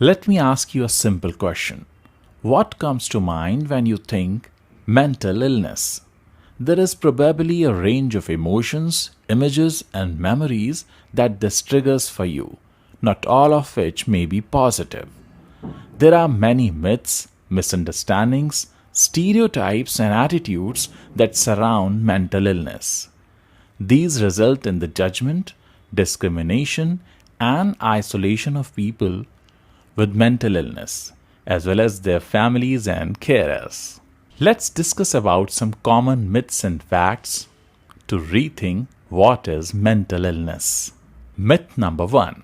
Let me ask you a simple question. What comes to mind when you think mental illness? There is probably a range of emotions, images, and memories that this triggers for you, not all of which may be positive. There are many myths, misunderstandings, stereotypes, and attitudes that surround mental illness. These result in the judgment, discrimination, and isolation of people with mental illness, as well as their families and carers. Let's discuss about some common myths and facts to rethink what is mental illness. Myth number 1.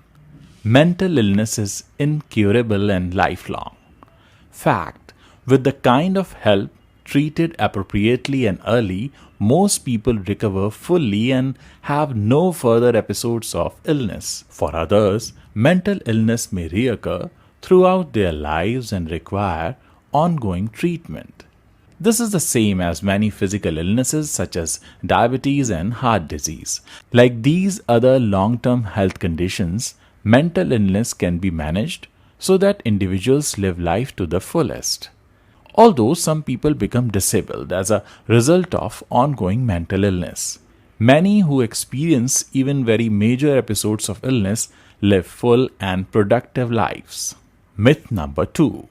Mental illness is incurable and lifelong. Fact: with the kind of help treated appropriately and early, most people recover fully and have no further episodes of illness. For others, mental illness may reoccur throughout their lives and require ongoing treatment. This is the same as many physical illnesses such as diabetes and heart disease. Like these other long-term health conditions, mental illness can be managed so that individuals live life to the fullest. Although some people become disabled as a result of ongoing mental illness, many who experience even very major episodes of illness live full and productive lives. Myth number 2.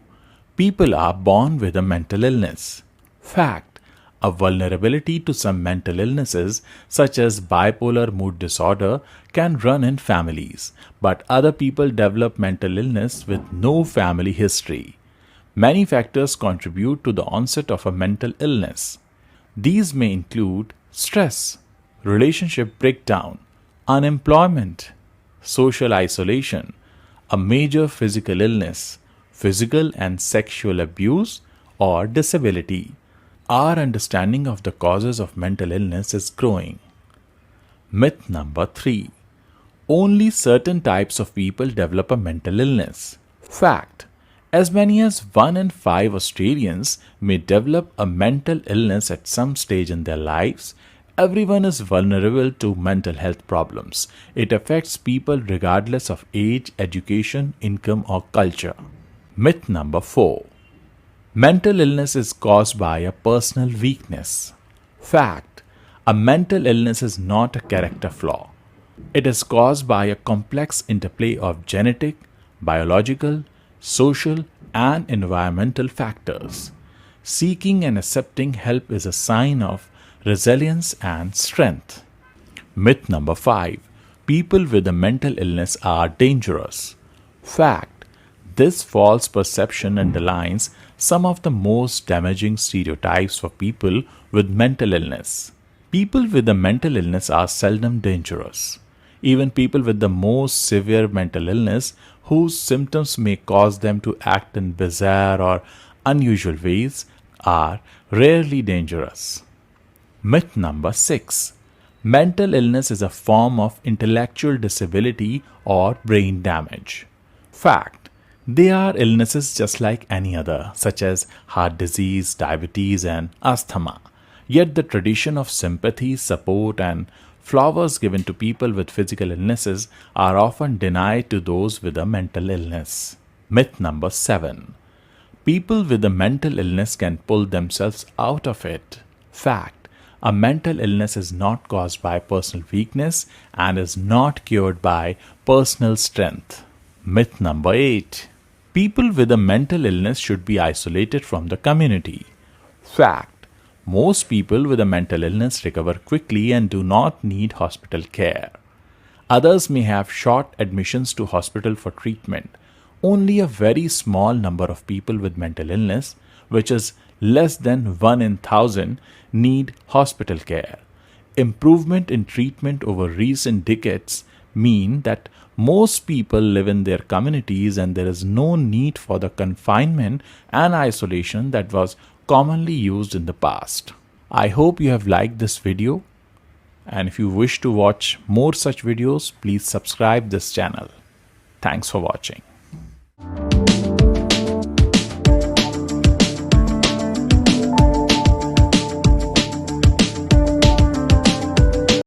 People are born with a mental illness. Fact: a vulnerability to some mental illnesses such as bipolar mood disorder can run in families, but other people develop mental illness with no family history. Many factors contribute to the onset of a mental illness. These may include stress, relationship breakdown, unemployment, social isolation, a major physical illness, physical and sexual abuse, or disability. Our understanding of the causes of mental illness is growing. Myth number 3. Only certain types of people develop a mental illness. Fact: as many as 1 in 5 Australians may develop a mental illness at some stage in their lives. Everyone is vulnerable to mental health problems. It affects people regardless of age, education, income, or culture. Myth number 4. Mental illness is caused by a personal weakness. Fact: a mental illness is not a character flaw. It is caused by a complex interplay of genetic, biological, social, and environmental factors. Seeking and accepting help is a sign of resilience and strength. Myth number 5. People with a mental illness are dangerous. Fact: this false perception underlines some of the most damaging stereotypes for people with mental illness. People with a mental illness are seldom dangerous. Even people with the most severe mental illness, whose symptoms may cause them to act in bizarre or unusual ways, are rarely dangerous. Myth number 6. Mental illness is a form of intellectual disability or brain damage. Fact: they are illnesses just like any other, such as heart disease, diabetes, and asthma. Yet the tradition of sympathy, support, and flowers given to people with physical illnesses are often denied to those with a mental illness. Myth number 7. People with a mental illness can pull themselves out of it. Fact: a mental illness is not caused by personal weakness and is not cured by personal strength. Myth number 8. People with a mental illness should be isolated from the community. Fact: most people with a mental illness recover quickly and do not need hospital care. Others may have short admissions to hospital for treatment. Only a very small number of people with mental illness, which is less than 1 in 1,000, need hospital care. Improvement in treatment over recent decades mean that most people live in their communities and there is no need for the confinement and isolation that was commonly used in the past. I hope you have liked this video, and if you wish to watch more such videos, please subscribe this channel. Thanks for watching.